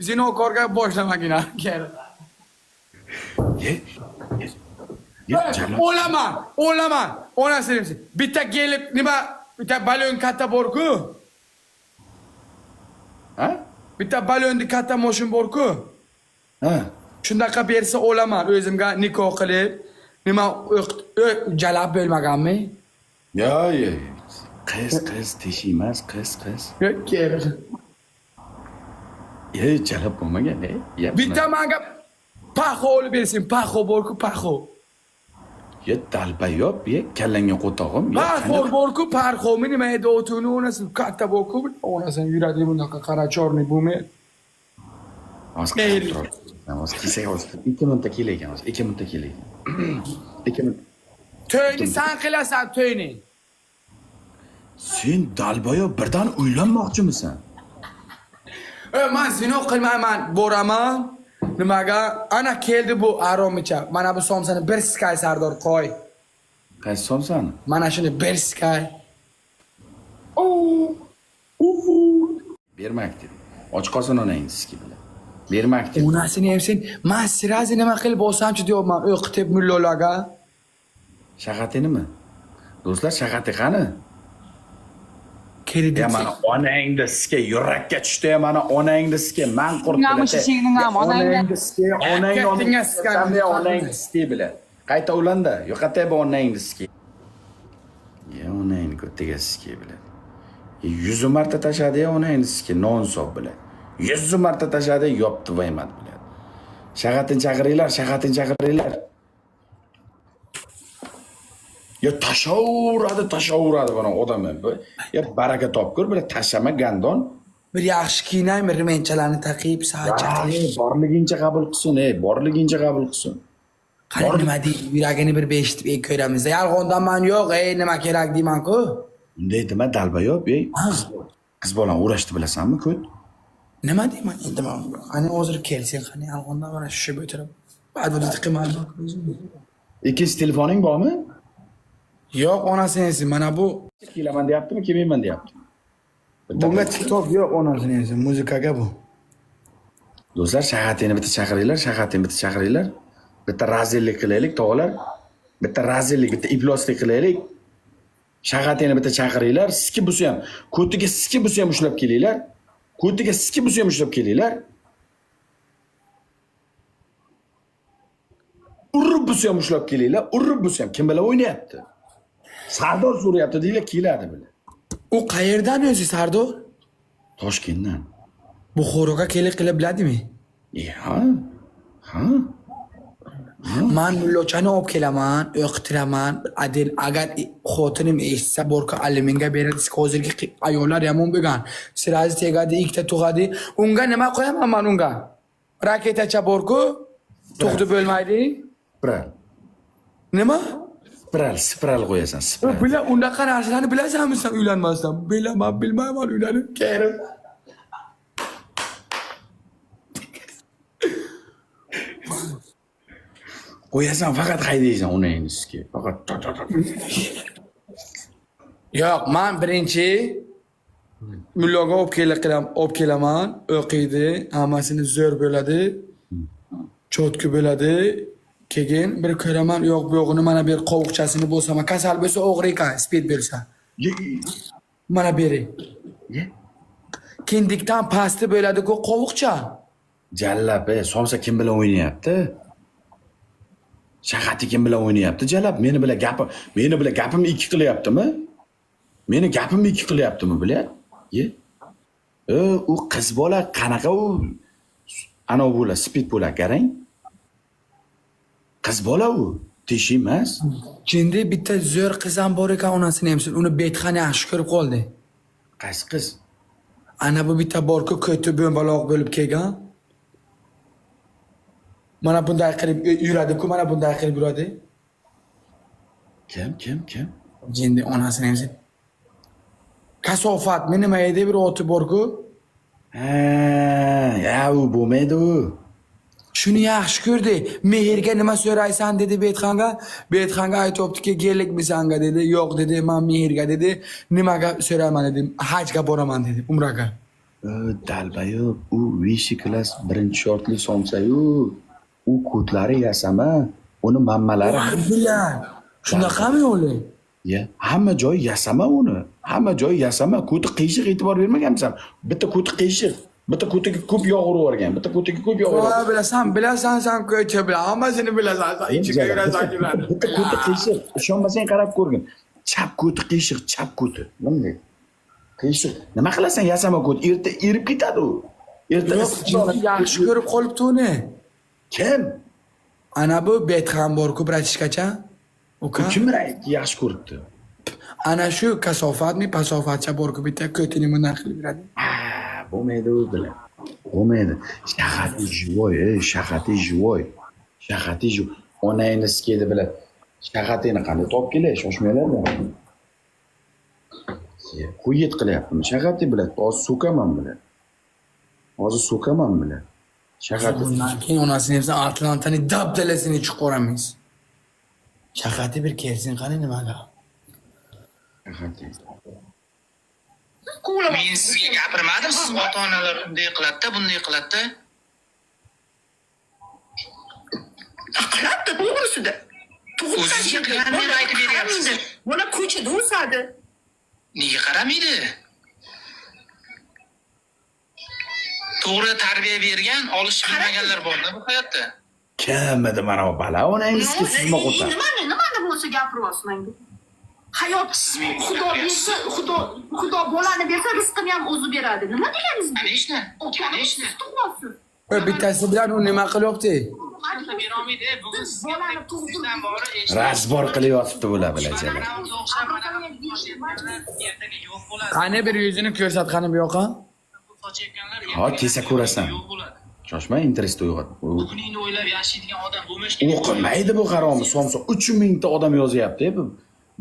zinokorga boshlamagin. Ye. O'laman. Onasini deb. Bitta kelib nima bitta balon katta bor-ku. Ha? Bitta balonni katta moshin bor-ku. Ha. Shundaqa bersa o'laman o'zimga nikoh qilib, nima jalab bo'lmaganmi? Yo. Qiz teshiymas, qiz. Kerak. Jalab bo'lmagan, Bitta menga paxo olib bersin, paxo bor-ku, paxo. Dalba yop, kallangga qo'tog'im. Paxo bor-ku, parxomi nima edi o'tuni onasi katta bor-ku, onasini yuradi bunaqa qara chorni bumi. Ikki minta kelaygan. To'yni sen qilasan, to'yni. Sen dalbayo birdan uylanmoqchimisan? Men zino qilmayman, boraman. Nimaga? Ana keldi bu aromicha. Mana bu somsani bir skay Sardor qo'y. Qaysi somsani? Mana shuni bir skay. Bermak dedi. Och qolsin onangizniki bilan. Bermak dedi. Onasini ham sen, men sirazi nima qilib olsamchi deyapman, o'qitib mullalarga. Shag'atinimi? Do'stlar, shag'ati qani? Kredit. Mana onangni siska yurakka tushdi, mana onangni siska men Onangni siska bilan. Qayta ulanda, yo'qotay bu onangni siska. Onangni ko'tiga siska bilan. 100 marta tashadi onangni siska non sob bilan. 100 marta tashadi yopdi vaymat bilan. Shag'atin chaqiringlar. Tashaveradi bana odamlar. Baraka topgur, bir tashlama gandon. Bir yaxshi kiyinaymi, rimenchalarni taqib, saachatli. Borligincha qabul qilsin. Qani nima deydi, yuragini bir beshitib ko'ramiz. Yolg'ondan men yo'q, nima kerak deyman-ku. Bunday dema dalba yo'q, qiz bolan uğraşdi bilasanmi, ko't? Nima deyman endi men? Qani hozir kelsin, qani yolg'ondan mana shu o'tirib. Ba'dida qilmadi. Ikkinchi telefoning bormi? Yo'q, onasini mana bu. Kelaman deyaptimi, kelmayman deyaptimi? Bunga TikTok yo'q, onasini muzikaga bu. Do'stlar, shag'atini bitta chaqiringlar. Bitta razillik qilaylik, tog'lar. Bitta iploslik qilaylik. Shag'atini bitta chaqiringlar, siki bo'lsa ham, ko'tiga siki bo'lsa ham ushlab kelinglar. Urib bo'lsa ham ushlab kelinglar, kim bilan o'ynayapti? Sardor so'rayapti deylar, keladi bilan. U qayerdan o'zi Sardor? Toshkentdan. Buxoroga qilib biladimi? Ha. Men mullochani olib kelaman, o'qitiraman. Adil agar xotinim eshitsa borka alimenga beradi. Hozirgi ayollar yomon bo'lgan. Sirazi tegadi, ikkita tug'adi. Unga nima qo'yaman men unga? Raketacha borku, tug'di bo'lmaydi. Spiral. Nima? Spiral qo'yasan, spiral. Bila unaqa narsalarni bilasanmi sen uylanmasdan? Bilmayman uylanib kerim. Qo'yasan, faqat haydaysan onangni ustiga. Faqat Yo'q, men birinchi mullaga olib kelaman, o'qiydi, hammasini zo'r bo'ladi. Chotki bo'ladi. Keyin bir ko'raman, yo'q bu yo'g'ini mana bir qovuqchasini bo'lsa, kasal bo'lsa o'g'ri ekan, spid bo'lsa. Mana bering. Kindikdan pasti bo'ladi-ku qovuqcha. Jallab, somsa kim bilan o'ynayapti? Shag'ati kim bilan o'ynayapti? Jallab, meni bilan gapimni ikki qilyaptimi? Meni gapimni ikki qilyaptimi, bilar? U qiz bola qanaqa u? Ana u bola, spid bola, qarang. Qiz bola u, teshiymas. Jindi bitta zo'r qiz ham bor ekan, onasini ham uni betxan yaxshi ko'rib qoldi. Qaysi qiz? Ana bu bitta bor-ku, ko'ti bo'mbaloq bo'lib kelgan. Mana bunday qilib yuradi-ku, mana bunday qilib yuradi. Kim? Jindi onasini ham. Kasofat, men nima edi bir oti bor-ku? U bo'lmaydi u. Shuni yaxshi ko'rdi. Mehrga nima so'raysan dedi Betxanga. Betxanga aytibdi-ki, "Gellikmisanga" dedi. "Yo'q" dedi. "Men mehrga" dedi. "Nimaga so'rayman" dedim. "Hajga boraman" dedi, umraga. Dalbayu, u vishi klass birinchi shortli somsayu, u ko'tlari yasama, uni mammalari Bilan. Shunaqami o'g'li? ya, hamma joyi yasama uni. Hamma joyi yasama, ko'ti qiyshiq e'tibor bermaganmisan? Bitta ko'ti qiyshiq, bitta ko'tiga ko'p yog' urib yuborgan, bitta ko'tiga ko'p yog' urib. Bilasan sen ko'cha bilan. Hammasini bilasan. Sen ichiga yurasan kimlarni. Bitta ko'ti qiyshiq. Ishonmasang qarab ko'rgin. Chap ko'ti qiyshiq, chap ko'ti. Bunday. Qiyshiq. Nima qilasan yasama ko't? Erta erib ketadi u. Erta Yaxshi ko'rib qolibdi uni. kim? Ana bu Betxam bor-ku, bratishkacha. Uka. Kim yaxshi ko'ribdi? Ana shu kasofatmi, pasofatcha bor-ku, bitta ko'tini bundan qilib yuradi. Bo'lmaydi u bilan. Bo'lmaydi. Shahati jivoy, shahati jivoy. Shahati jivoy. Onangni skedi bilan. Shahatini qanday topib kelay? Shoshmanglar. Qo'yit qilyaptimi? Shahati bilan hozir so'kaman bilan. Hozir so'kaman bilan. Shahati. Bundan keyin onasini hepsi Atlantani dabdalasini chiqaramiz. Shahati bir kelsin qani nimaga? Shahati. Men sizga gapirmadim, siz ota-onalar bunday qiladi-da, bunday qiladi-da. Qiladi to'g'risida. O'zingizga qilganini aytib beryapsiz. Bola ko'chada o'sadi. Nega qaramaydi? To'g'ri tarbiya bergan, olish bilmaganlar bor-da bu hayotda. Kim edi mana bu bala? Onangizga sizma qo'tar. Nimani bo'lsa gapiryapsizman. Hayot Xudo bersa, Xudo bolani bersa, rizqini ham o'zi beradi. Nima deganingiz? Ana ishni, ana ishni. Bittasi bilan u nima qilyapti? Berolmaydi, bugun sizga tug'ishdan bori Razbor qilib yotibdi bular bilachalar. ertaga yo'q bo'ladi. Qani bir yuzini ko'rsat, qani bu yoqqa. Sochayotganlar Ha, kelsa ko'rasan. yo'q bo'ladi. Shoshma, interest uyg'ot. Buguningni o'ylab yashaydigan odam bo'lmish. O'qimaydi bu haromi. Somsa 3000 ta odam yozyapti.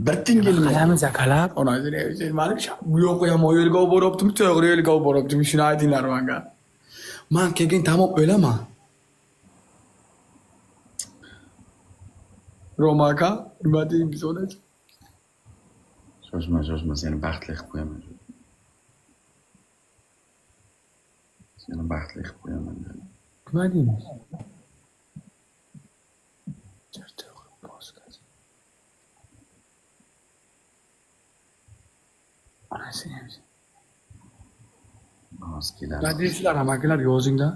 Bir tingilmaydi. Qalamiz akalab, onasini mana shu yo'q ham yo'lga olib boryaptimi, to'g'ri yo'lga olib boryaptimi, shuni aytinglar menga. Men keyin tamom o'laman. Romaka, nima deymiz ona? Shoshma, seni baxtli qilib qo'yaman. Seni baxtli qilib qo'yaman. Nima deymiz? Hozir keladi. Qadrsizlar amakilar yozinglar.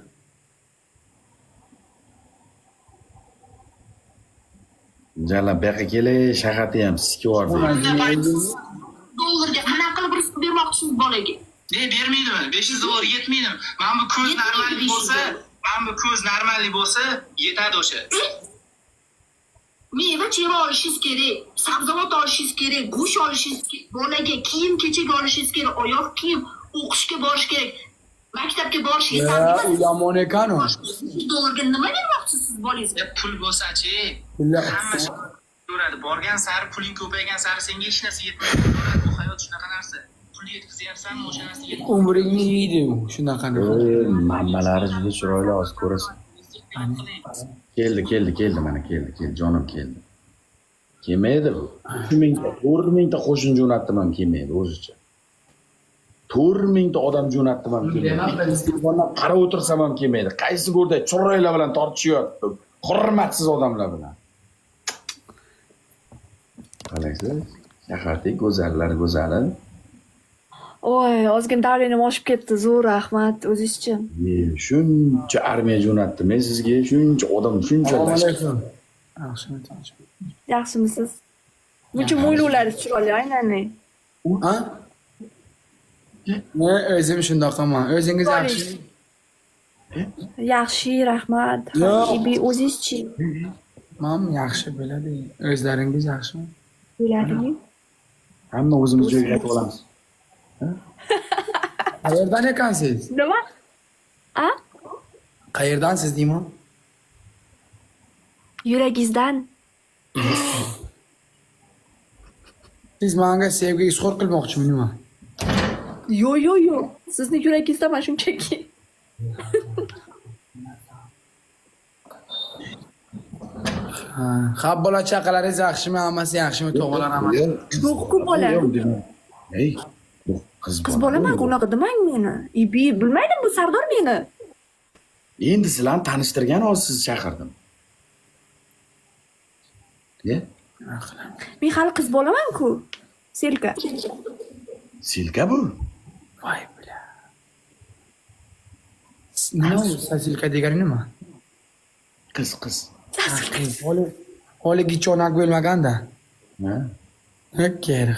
Jala bu yoqqa kelay, shahati ham sizga bordi. Dollarga qanaqa qilib rizq bermoqchisiz bolaga? Bermaydimi? 500 dollar yetmaydimi? Mana bu ko'z normallik bo'lsa, yetadi o'sha. Meva cheva olishingiz kerak, sabzavot olishingiz kerak, go'sht olishingiz kerak, bolaga kiyim-kechak olishingiz kerak, oyoq kiyim, o'qishga borish kerak, maktabga borish yetarli U yomon ekan-ku. dollarga nima bermoqchisiz bolangizga? Pul bo'lsa-chi, Pullar hamma ko'radi. Borgan sari puling ko'paygan sari senga hech narsa yetmaydi. Bu hayot shunaqa narsa. Pul yetkazyapsanmi, o'sha narsa yetmaydi. umringni yeydi u, shunaqa. Mammalari juda chiroyli, hozir ko'rasan. Keldi, mana keldi, jonim keldi. Kelmaydi bu. 4000 ta qo'shin jo'natdim ham kelmaydi o'zicha. 4000 ta odam jo'natdim ham kelmaydi. Telefondan qarab o'tirsam ham kelmaydi. Qaysi go'rda chorraylar bilan tortishyapti. Hurmatsiz odamlar bilan. Qalaysiz? Shaharda go'zallar go'zali. Oy, ozgina davlenim oshib ketdi. Zo'r rahmat o'zingizchi. Shuncha armiya jo'natdim men sizga, shuncha odam, shuncha Assalomu alaykum. Yaxshimisiz? Buncha mo'ylovlaringiz chiroyli, aynan. Ha? Ne o'zim shundaqaman. O'zingiz yaxshi. Yaxshi, rahmat. Yo'q. Habibi o'zingizchi. Men yaxshi bo'ladi. O'zlaringiz yaxshimi? Bo'ladimi? hamma o'zimiz joyga aytib olamiz. Qayerdan ekansiz? Nima? A? Qayerdansiz deyman? Yuragingizdan. Siz menga sevgi izhor qilmoqchimi nima? Yo'q. Sizni yuragingizdaman shunchaki. Ha, bola chaqalaringiz yaxshimi, hammasi yaxshimi, tog'alar hammasi? Yo'q-ku bola. Hey, Qiz bolaman-ku, unaqa demang meni. Ibi bilmaydim bu Sardor meni. Endi sizlarni tanishtirgan hozir sizni chaqirdim. Ye? Men hali qiz bolaman-ku. Selka. Silka bu. Voy bila. Nima u Sasilka degani nima? Qiz. Holi gichonak bo'lmaganda. Ha? Hakkeri.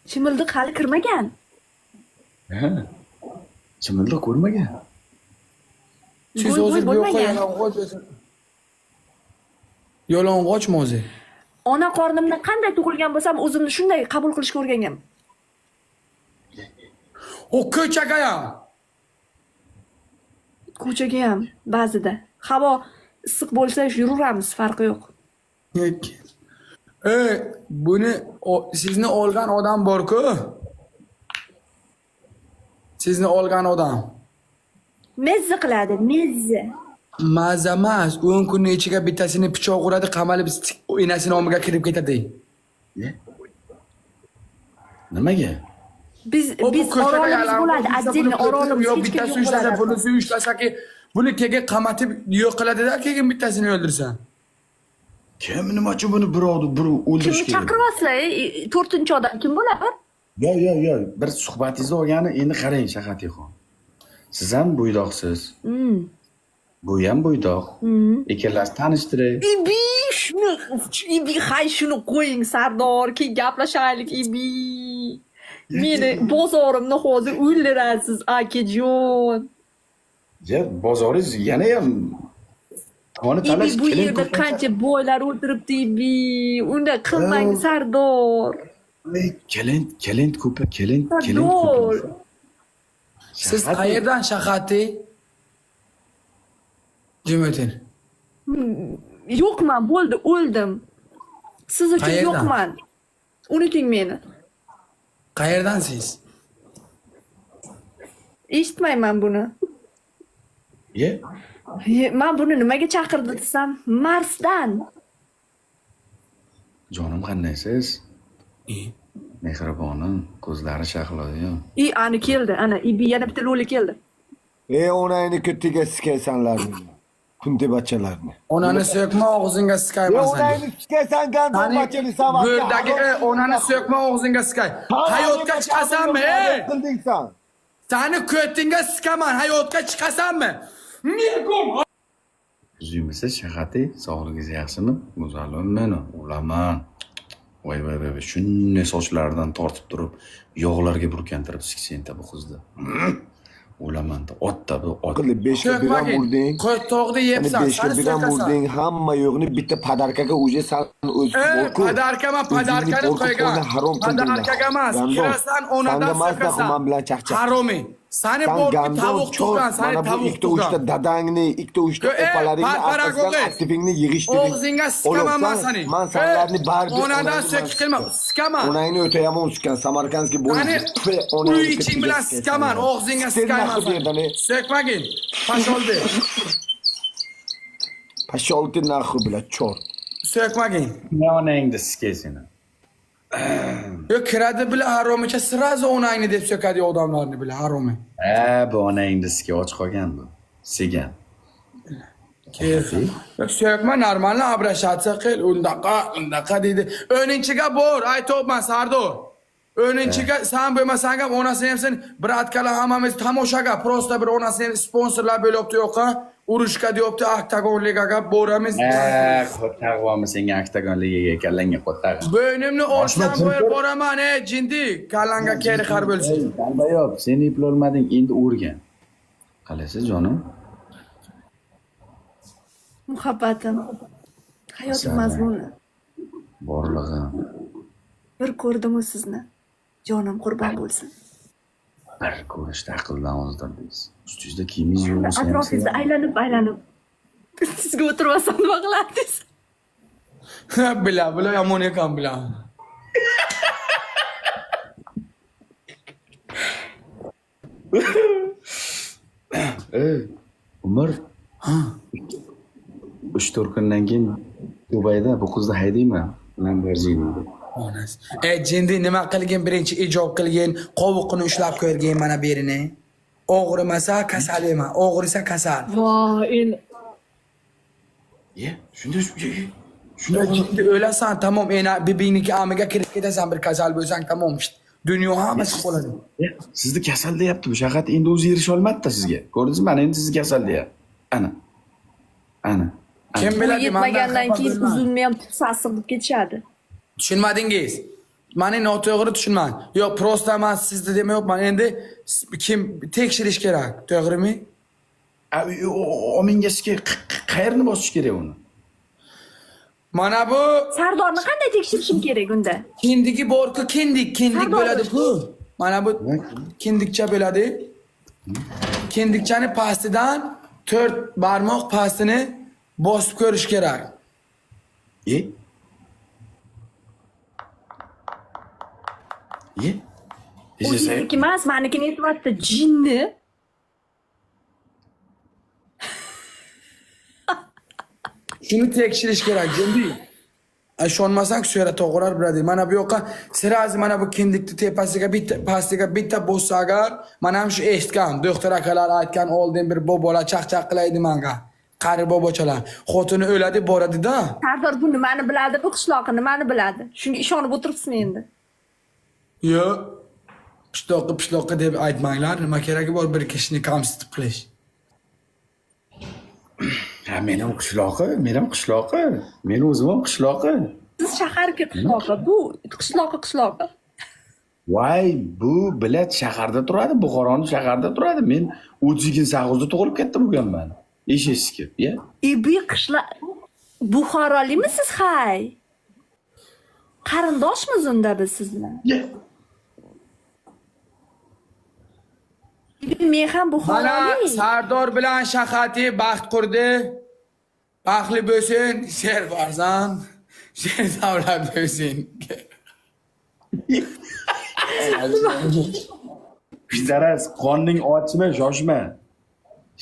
Chimildiq hali kirmagan. Ha. Chimildiq ko'rmagan. Siz Bo'y o'zi bu yoqqa bo'lmagan. yalang'ochmi o'zi? Ona qornimdan qanday tug'ilgan bo'lsam, o'zimni shunday qabul qilishga o'rganganman. O ko'chaga ham. Ko'chaga ham ba'zida. Havo issiq bo'lsa yuramiz, farqi yo'q. Buni sizni olgan odam bor-ku. Sizni olgan odam. Mezzi qiladi, mezzi. Maza emas, 10 kunning ichiga bittasini pichoq uradi, qamalib enasi nomiga kirib ketadi. Ye? Nimaga? Biz orolimiz bo'ladi, отдельно orolimiz Yo hech kim bittasi yo'q ushlasa, bo'ladi. bunisi ushlasa-ki, buni keyin qamatib yo'q qiladi-da, keyin bittasini o'ldirsan. Kim nima uchun buni birovni o'ldirish Kimni kerak? chaqiryapsizlar? 4-chi odam kim bo'ladi? Yo. Bir suhbatingizni olgani endi qarang Shahatixon. Siz ham bo'ydoqsiz. Bu ham bo'ydoq. Ikkalasi tanishtiring. Ibi, hay shuni qo'ying Sardor, keyin gaplashaylik Ibi. Meni bozorimni hozir o'ldirasiz, akajon. Ya bozoringiz yana ham qoni talash Ibi bu yerda qancha boylar o'tiribdi Ibi. Unda qilmang Sardor. kelin ko'pi. Sardor. Siz qayerdan Shahati? Jim o'ting. Yo'qman, bo'ldi, o'ldim. Siz uchun Qayerdan? yo'qman. Unuting meni. Qayerdan siz? Eshitmayman buni. Ye? Men buni nimaga chaqirdi desam, Marsdan. Jonim qandaysiz? Mehribonim, ko'zlari shahloyu. Ani keldi, ana Ibi yana bitta lo'li keldi. Onayni kutiga sikaysanlarni. Kuntebachchalarni. Onani so'kma, og'zingga sikayman seni. Onayni sikaysan gandobachini savat. Go'rdagi onani so'kma, og'zingga sikay. Hayotga chiqasanmi? Qildingsan. Sani ko'tingga sikaman, hayotga chiqasanmi? Uzumisiz Shahati, sog'ligingiz yaxshimi? Go'zalman, ulaman. Voy, shunday sochlaridan tortib turib, yog'larga burkantirib siksenta bu qizni. O'lamanda otda bu ot. Qilib 5 ga biram urding. Qo'ytoqni yebsan, 5 ga biram urding, hamma yo'qni bitta padarkaga uje san o'z padarkani qo'ygan. Padarkaga emas, kirasan onadan so'kasan. Haromi. Sani borki tavuq tuqqan, sani tavuq tuqqan. Ikkita dadangni, ikkita uchta opalaringni orqasidan aktivingni yig'ishtiring. Og'zingga sikaman men seni. Men sanlarni baribir onadan so'kish qilma, sikaman. Onangni o'ta yomon sikaman, Samarqandski Sani uy iching bilan sikaman, og'zingga sikaman. So'kmagin. Pasholdi. Pasholdi naxu bilan chor. So'kmagin. Ne onangni sikaysan. Yo kiradi bilan haromicha sirazi onangni deb so'kadi odamlarni bilan haromi. Bu onangni sikay och qolgan bu. Sigan. Yok so'kma, normalni обращаться qil, undaqa deydi. O'ninchiga bor, aytibman Sardor. O'ninchiga sen bo'lmasang ham onasini ham sen bratkalar hammamiz tomoshaga, prosta bir onasini sponsorlar bo'lyapti yo'qa, urushga deyapti, Oktagon ligaga boramiz. Qo'tag'omi senga Oktagon ligaga kallangga qo'tag'. Bo'ynimni olsam boraman, jindi, kallanga keri qar bo'lsin. Yo'q, sen eplolmading, endi o'rgan. Qalasiz jonim? Muhabbatim. Hayotim mazmuni. Borlig'im. Bir ko'rdim sizni. Jonim qurbon bo'lsin. Bir ko'rishda aqldan ozdirdingiz. Ustingizda kiyimingiz yo'q bo'lsa ham Atrofingizda aylanib sizga o'tirmasam nima qilardingiz? Bila yomon ekan bila. Umar. 3-4 kundan keyin Dubayda bu qizni haydayman. Lamborghini. Onasi. Jindi nima qilgin birinchi ijob qilgin, qovuqni ushlab ko'rgin mana berini. Og'rimasa kasal emas, og'risa kasal. Voy, endi Shunday Jindi o'lasan, tamom, endi bibiniki amiga kirib ketasan, bir kasal bo'lsang tamom. Dunyo hammasi qoladi. sizni kasal deyapti bu shahar endi o'zi erisha olmadi sizga. Ko'rdingizmi? Mana endi sizni kasal deyapti. Ana. Kim bu biladi yetmagandan keyin xafa bo'lma. uzunni ham tutsasi bo'lib ketishadi. Tushunmadingiz? Mani noto'g'ri tushunmang. Yo'q, prosta men sizni demayapman. Endi kim tekshirish kerak, to'g'rimi? Omingasiga qayerni bosish kerak uni? Mana bu Sardorni qanday tekshirishim kerak unda? kindigi bor-ku, kindik Sardor. bo'ladi-ku. Mana bu kindikcha bo'ladi. Kindikchani pastidan 4 barmoq pastini bosib ko'rish kerak. U sizniki emas, menikini aytyapti, jinni. Shuni tekshirish kerak, jindi. Ishonmasang surat to'g'rar biladi. Mana bu yoqqa sirazi mana bu kindikni tepasiga bitta, pastiga bitta bo'lsa agar, men ham shu eshitgan, doktor akalar aytgan, oldin bir bobola chaqchaq qilaydi menga. Qari bobochalar. Xotini o'ladi, boradi-da. Sardor bu nimani biladi, bu qishloqni nimani biladi? Shunga ishonib o'tiribsizmi endi? Yo'q. Pishloqqa deb aytmanglar. Nima keragi bor bir kishini kamsitib qilish. Ha, men ham qishloqi. Men o'zim ham qishloqi. Siz shaharga qishloqi, bu qishloqi. Voy, bu bilat shaharda turadi, Buxoroning shaharda turadi. Men 38-da tug'ilib ketdim bo'lganman. Eshitishki, ya? Bu qishloq Buxorolimisiz, hay? Qarindoshmiz unda biz siz bilan? Men ham Mana Buxorolik. Sardor bilan Shahati baxt qurdi. Baxtli bo'lsin, sher farzand, sher davlat bo'lsin. Zaraz, qonning ochma, shoshma.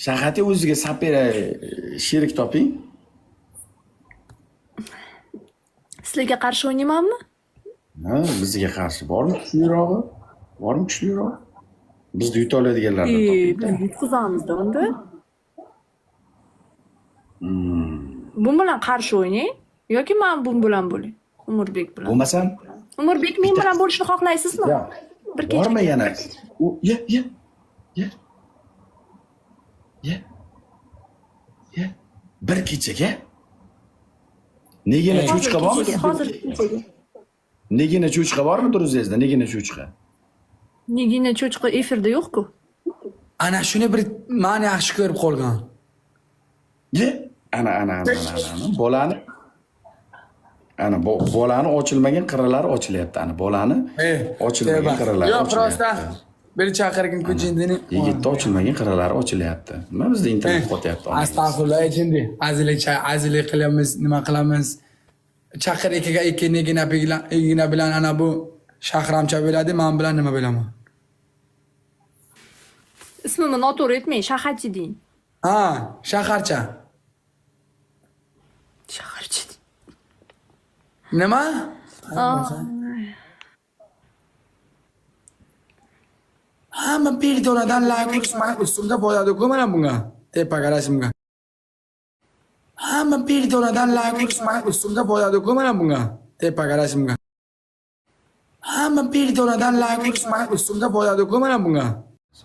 Shahati o'ziga sapera sherik toping. Sizlarga qarshi o'ynaymanmi? Ha, bizga qarshi bormi kuchlirog'i? Bormi kuchlirog'i? Bizni yuta oladiganlarni toping. Yutqizamiz-da unda. Bu bilan qarshi o'ynang yoki men bu bilan bo'ling? Umurbek bilan. Bo'lmasam, Umurbek men bilan bo'lishni xohlaysizmi? ya. Bir kecha. Bormi yana? Ya. Bir kechaga? Negina cho'chqa bormi? Hozir kechaga. Negina cho'chqa bormi o'zingizda? Negina cho'chqa? Negina cho'chqa efirda yo'q-ku. Ana shuni bir men yaxshi ko'rib qolgan. Ye? Ana. Bolani. Ana bolani ochilmagan qirralari ochilyapti. Ana bolani ochilmagan qirralari Yo'q, ochilyapti. prosta bir chaqirgin-ku jindini. Yigitni ochilmagan qirralari ochilyapti. Nima bizda internet qotyapti. Astag'firullah, jindi. Azili qilamiz, nima qilamiz? Chaqir ikkiga ikki negina bilan ana bu shahramcha bo'ladi, men bilan nima bo'laman? Ismimni noto'g'ri aytmang, Shahati deng. Ha, shaharcha. Shaharchi. Nima? Hamma perdonadan lakus mana ustimda bo'ladi-ku mana bunga. Tepaga rasmga. Hamma perdonadan lakus mana ustimda bo'ladi-ku mana bunga. Tepaga rasmga. Hamma perdonadan lakus mana ustimda bo'ladi-ku mana bunga.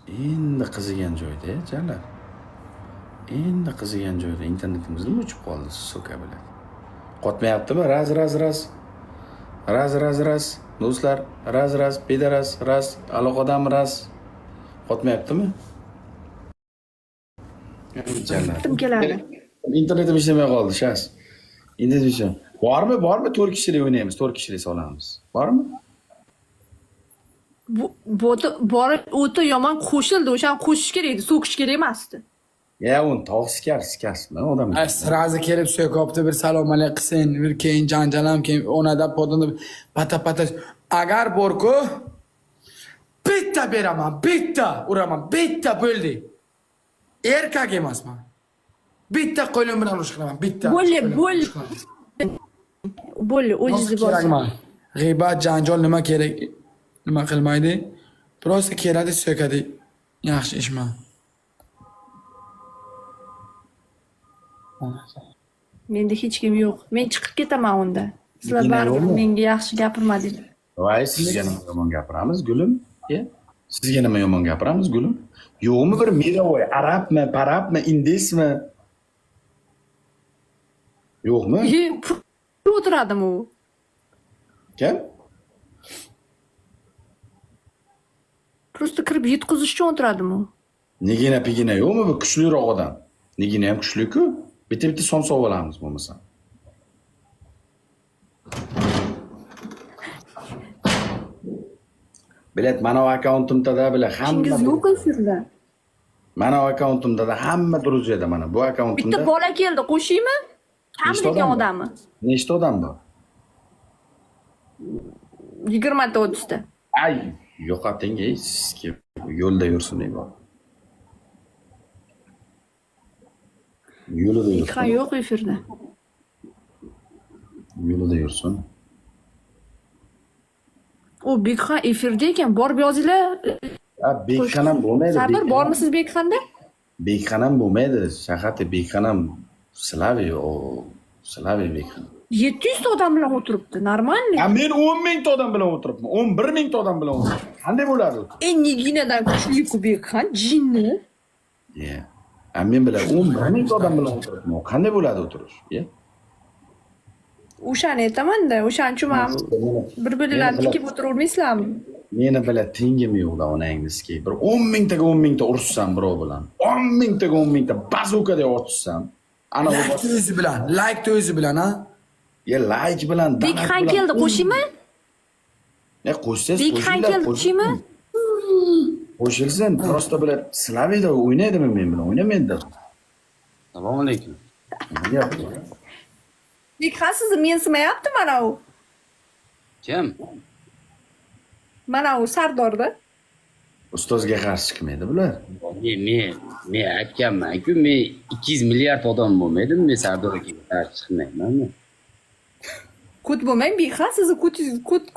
Endi qizigan joyda, janlar. Endi qizigan joyda internetimizda o'chib qoldi, so'ka bilan. Qotmayaptimi? Raz. Do'stlar, raz, pedaras, raz, aloqadam raz. Qotmayaptimi? Janlar. Kim keladi? Internetim ishlamay qoldi, shas. Internet ishlam. Bormi? 4 kishilik o'ynaymiz, 4 kishilik solamiz. Bormi? Bor o'ta yomon qo'shildi, o'sha qo'shish kerak edi, so'kish kerak emasdi. Ya, uni tog' sikarsizmi odam? Sirazi kelib so'kopti, bir salom alaykum qilsin, bir keyin janjalam, keyin onada podini pata. Agar borku bitta beraman, bitta uraman, bitta bo'ldi. Erkak emasman. Bitta qo'lim bilan urush qilaman, bitta. Bo'ldi, o'zingizni bor. g'iybat, janjal nima kerak? Nima qilmaydi? Prosta keladi, so'kadi. Yaxshi ishmi? Menda hech kim yo'q. Men chiqib ketaman unda. Sizlar Nigina baribir yo'qmi? menga yaxshi gapirmadinglar. Voy, sizga nima yomon gapiramiz, gulim? Sizga nima yomon gapiramiz, gulim? Yo'qmi bir mirovoy, arabmi, parabmi, indesmi? Yo'qmi? Pul o'tiradimi u? Kim? Prosta kirib yutqizish uchun o'tiradimi u? Nigina pigina yo'qmi bu kuchliroq odam? Nigina ham kuchli-ku. Bitta somsa olamiz bo'lmasa. Bilet, mana bu akkauntimda bila hamma. Ishingiz yo'q sizda. Mana bu akkauntimda hamma druziyada mana bu akkauntimda. Bitta bola keldi, qo'shaymi? Nechta Ta'mirlagan odam bor? odammi? Nechta odam bor? 20 ta 30 ta. Ay, yo'qoting, sizga yo'lda yursin bor. Yo'lda yursin. Ha, yo'q efirda. Yo'lda yursin. U Bekxon efirda ekan, borib yozinglar. Bekxon ham bo'lmaydi. Sardor, bormisiz Bekxonda? Bekxon ham bo'lmaydi. Shahati Bekxon ham Slaviy, Bekxon. 700 ta odam bilan o'tiribdi, normalniy. Men 10 mingta odam bilan o'tiribman. 11 mingta odam bilan o'tiribman. Qanday bo'ladi? Niginadan kuchli-ku Bekxon, jinni. Men bilan 11 mingta odam bilan o'tiribman. Qanday bo'ladi o'tirish? O'shani aytaman-da, o'shaning uchun ham bir-birlarini tikib o'tiravermaysizlarmi? Meni bilan tengim yo'q-da onangizki. Bir 10 mingtaga 10 mingta urushsam birov bilan. 10 mingtaga 10 mingta bazukada otishsam. Ana Like o'zi bilan, like o'zi bilan, ha? like bilan, Bekxon keldi, qo'shaymi? Qo'shsangiz Bekxon keldi, qo'shaymi? Qo'shilsin. Prosta bilan Slaviyda o'ynaydimi men bilan? O'ynamaydi. Assalomu alaykum. Bekxon sizni mensimayapti mana u. Kim? Mana u Sardorda. Ustozga qarshi chiqmaydi bular. Men aytganman-ku, men 200 milliard odam bo'lmaydim, men Sardorga qarshi chiqmayman. Kut bo'lmang, Bekxon sizni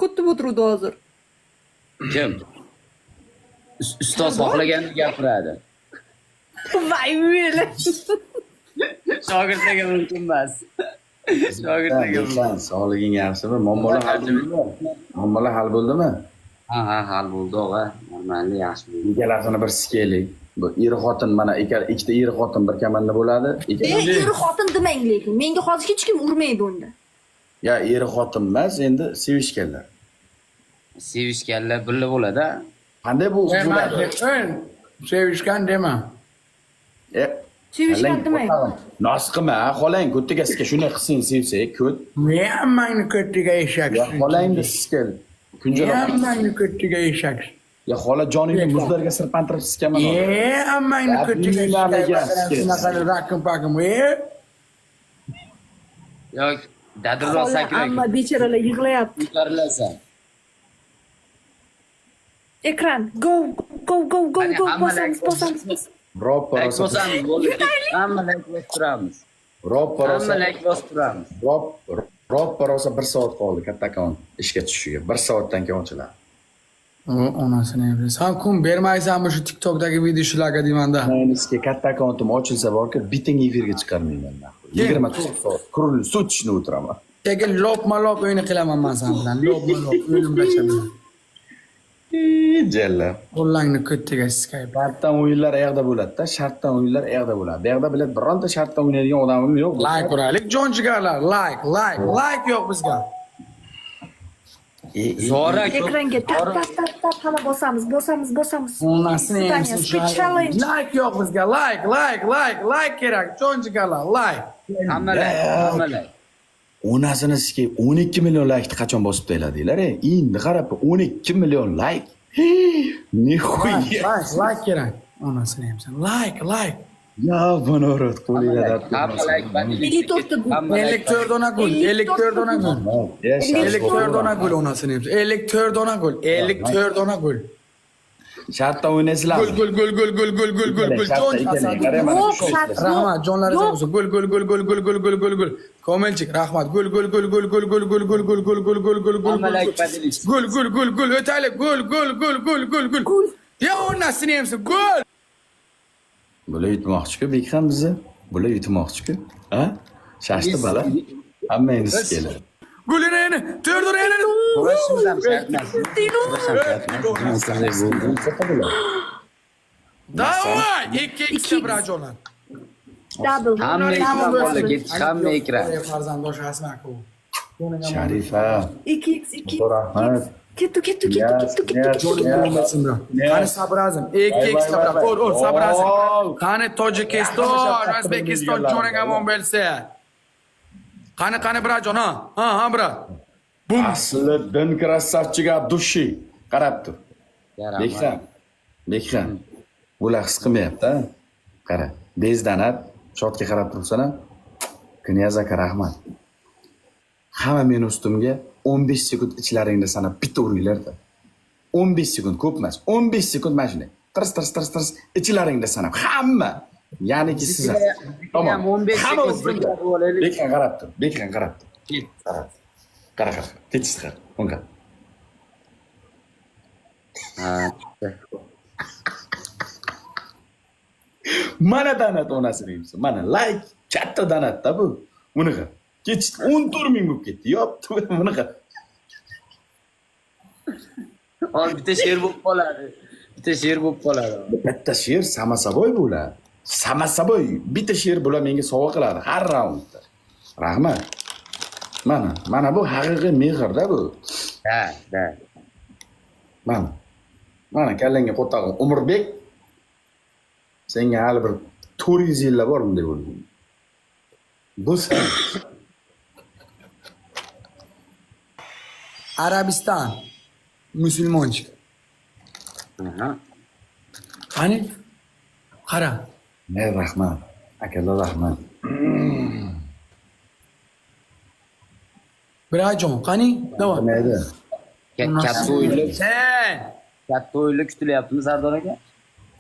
kutib o'tiruvdi hozir. Kim? Ustoz xohlaganini gapiradi. Voy meni. Shogirdga mumkin emas. Shogirdga sog'liging yaxshimi? Muammolar hal bo'ldimi? Ha, hal bo'ldi, og'a. Normalni yaxshi bo'ldi. Ikkalasini bir sikaylik. Bu er-xotin mana ikkita er-xotin bir kamanda bo'ladi. Er-xotin demang lekin. Menga hozir hech kim urmaydi unda. Er-xotin emas, endi sevishganlar. Sevishganlar birga bo'ladi. Qanday bu bo'ladi? Sevishgan dema. Sevishgan demang. Nos qilma, xolang ko'ttiga sizga shunday qilsang sevsak, ko't. Men hammangni ko'ttiga eshaksan. Xolangni sizga kunjara. Hammangni ko'ttiga eshaksan. Xola joningni muzlarga sirpantirib sizgaman. Hammangni ko'ttiga eshaksan. Shunaqa rakim pakim. Yo'q, dadilroq sakrang. Amma bechoralar yig'layapti. Ko'tarilasan. Ekran, go, bosamiz. Roppa Bosamiz, bo'ldi. Hamma like bosib turamiz. Roppa rosa 1 soat qoldi katta akkaunt ishga tushishiga. 1 soatdan keyin ochiladi. Onasini emas. Sen kun bermaysanmi shu TikTokdagi videolarga deymanda? Menizga katta akkauntim ochilsa borki, biting efirga chiqarmayman. 24 soat qurilib sutishni o'tiraman. Lekin lop o'yini qilaman men sen bilan. Lop o'limgacha bilan. Jalla. Qo'llangni ko'ttiga Skype. Shartdan o'yinlar ayog'da bo'ladi-da, shartdan o'yinlar ayog'da bo'ladi. Bu yoqda bilet bironta shartdan o'ynaydigan odamim yo'q. Like uraylik, jonchigarlar. Like yo'q bizga. Zora Ekranga tap hamma bosamiz. Onasini challenge. Like yo'q bizga. Like kerak. Jonchigarlar, like. hamma like. Onasini sizga 12 million like qachon bosib tayladinglar? Endi qarab 12 million like. Nihoya. Like kerak. Onasini ham sen. Like. Ya bunorot qo'linglar. Hamma like bani. Elektör dona gul. Elektör dona gul onasini ham. Elektör dona gul. Shartda o'ynaysizlar. Gol gol gol gol gol gol gol gol gol. Jon Hasan. Yo'q, shart yo'q. Rahmat, jonlaringiz Yo'q. bo'lsin. Gol gol gol gol gol gol gol gol gol. Komilchik, rahmat. Gol gol gol gol gol gol gol gol gol gol gol gol gol gol. Amalak badilish. Gol gol gol gol o'taylik. Gol gol gol gol gol gol. Ya o'rnasini hamsiz. Gol. Bular yutmoqchi-ku Bekxam bizni. Bular yutmoqchi-ku. Ha? Shashti bala. Hammangiz keladi. Golini yana. To'rdur yana. Kurashimiz ham shart emas. Sizlar bo'ldi. Davay. 2-2 Brajonlar. Double. Hamma ekran bo'ldi, ketish hamma ekran. Farzandosh Asmaku. Sharifa. 2x2. Rahmat. Ketdi. Qani Sabrazim, 2x sabr. Sabrazim. Qani Tojikiston, O'zbekiston jo'ning omon bo'lsa. Qani Brajon, ha, brat. Bum. Asliddin krasavchiga dushi. Qarab tur. Bekxam. Ular his qilmayapti. Qara, bezdanat, shotga qarab turibsan. Knyaz aka rahmat. Hamma meni ustimga 15 sekund ichlaringda sanab bitta uringlar-da. 15 sekund ko'p emas. 15 sekund mana shunday. Tirs ichlaringda sanab hamma. Ya'niki sizlar. Tamam 15 sekund bo'laylik. Bekxam qarab tur. Qara. Kechishdir. Unga. Ha. Mana danat onasi deymiz. Mana like katta danatda bu. Buni qara. Kech 14 ming bo'lib ketdi. Yopti buni qara. Hozir bitta she'r bo'lib qoladi. Bitta she'r Samasaboy bo'ladi. Samasaboy bitta she'r bular menga sovg'a qiladi har raundda. Rahmat. Mana bu haqiqiy mehr-da bu. Da. Mana kallangga qo'tag'im Umurbek. Senga hali bir 400 yillar bor bunday bo'lgan. Bu sen. Arabiston. Musulmonchi. Aha. Qani? Qara. Rahmat. Akalar rahmat. Brajon, qani? Davom. Mayda. Katta o'yinlar kutilyaptimi Sardor aka?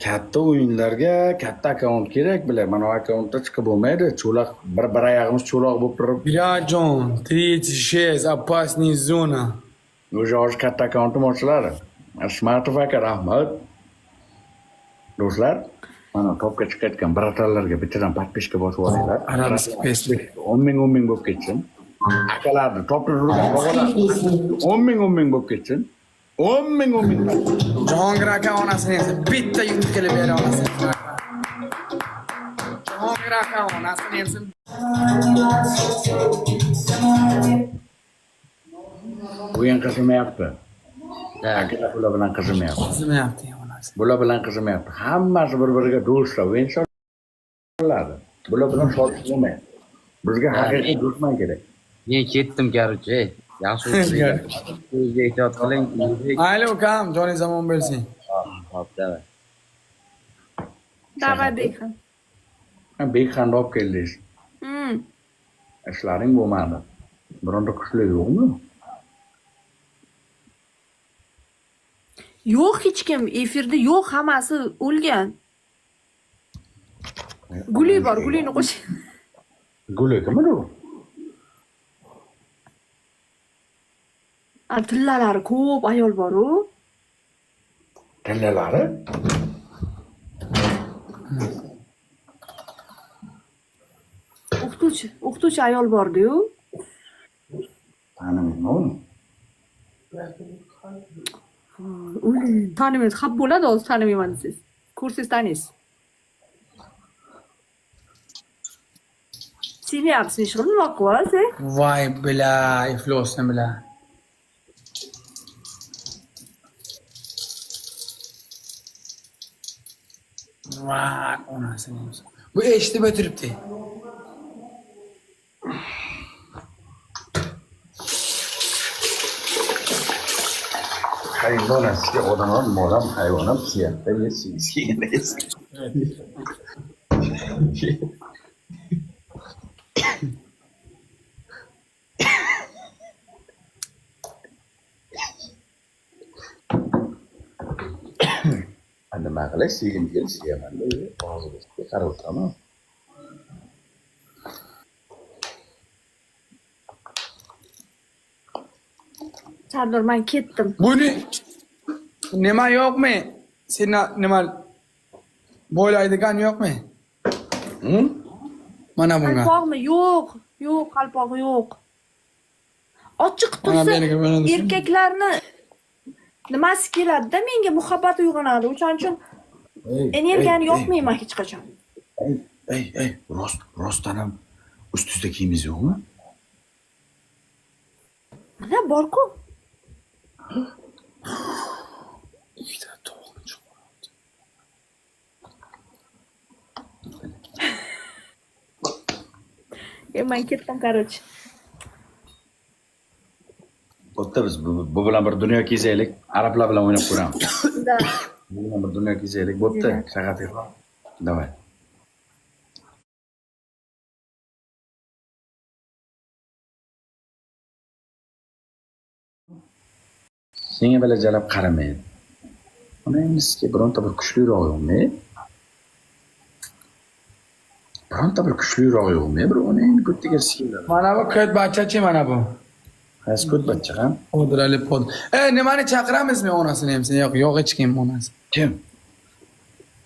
Katta o'yinlarga katta akkaunt kerak bilar. Mana bu akkauntda chiqib bo'lmaydi. Cho'loq bir oyog'imiz cho'loq bo'lib turib. Brajon, 36, опасная zona. O'sha hozir katta akkauntim ochiladi. Ashmatov aka rahmat. Do'stlar, mana topga chiqayotgan bratalarga bittadan podpishka bosib olinglar. Arabski Facebook. 10 ming bo'lib ketsin. Akalarni topni urgan bog'lar 10 ming bo'lib ketsin. 10 ming. Jahongir aka onasini esa bitta yutib kelib bera olasiz. Jahongir aka onasini esa O'yin qizimayapti. Da. Akalar bular bilan qizimayapti. qizimayapti onasi. Bular bilan qizimayapti. Hammasi bir-biriga do'stlar, o'yinchoqladi. Bular bilan sholish bo'lmaydi. Bizga haqiqiy dushman kerak. Men ketdim, короче. Yaxshi o'tdinglar. O'zingizga ehtiyot qiling. Mayli ukam, joningiz zamon bo'lsin. Hop, davay. Davay Bekxam. Bekxamni olib keldingiz. Ishlaring bo'lmadi. Bironta kuchli yo'qmi? Yo'q hech kim efirda yo'q, hammasi o'lgan. Guli bor, Gulini qo'sh. Guli kimdir u? Tillalari ko'p ayol bor-ku. Tillalari? O'qituvchi ayol bor-ku. Tanimayman. Tanimaysiz, xap bo'ladi hozir tanimayman desangiz. Ko'rsangiz taniysiz. Sevyapsiz ishqilib nima qilyapsiz? Voy bila, iflosni bila. Voy onasini. Bu eshitib o'tiribdi. Hayvonatga odam molam hayvonat siyatda yesiz. Nima qilay, sevgim keldi, sevaman-da. Og'zimga qarab o'tiraman. Sardor, men ketdim. Buni nima yo'qmi? Seni nima bo'ylaydigan yo'qmi? Mana bunga. Qalpoqmi? Yo'q. Yo'q, qalpoq yo'q. Ochiq Mana tursa meniga mana desam. erkaklarni nimasi keladi-da, menga muhabbat uyg'onadi. O'shaning uchun energiyani yoqmayman hech qachon. Ey, rostdan ham ust-usta kiyimingiz yo'qmi? Mana bor-ku. Ikkita tovuqni chiqardi. Men ketdim, короче. Bo'pti, biz bu bilan bir dunyo kezaylik. Arablar bilan o'ynab ko'ramiz. Da. Bu bilan bir dunyo kezaylik. Bo'pti, shag'at yo'q. Davay. Senga balajalab qaramaydi. Onangizga bironta bir kuchliroq yo'qmi? Bironta bir kuchliroq yo'qmi? Bir onangni ko'tiga sikiladi. Mana bu ko't bachachi mana bu. Qaysi ko't bachcha ham? O'dirali pod. Nimani chaqiramizmi onasini ham? Yo'q, hech kim onasi. Kim?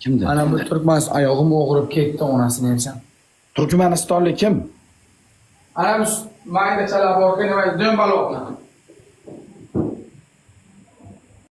Kimdi? Ana bu turkman oyog'im o'g'rib ketdi onasini ham. Turkmanistonlik kim? Ana bu mayda chala borga nima do'mbaloqni.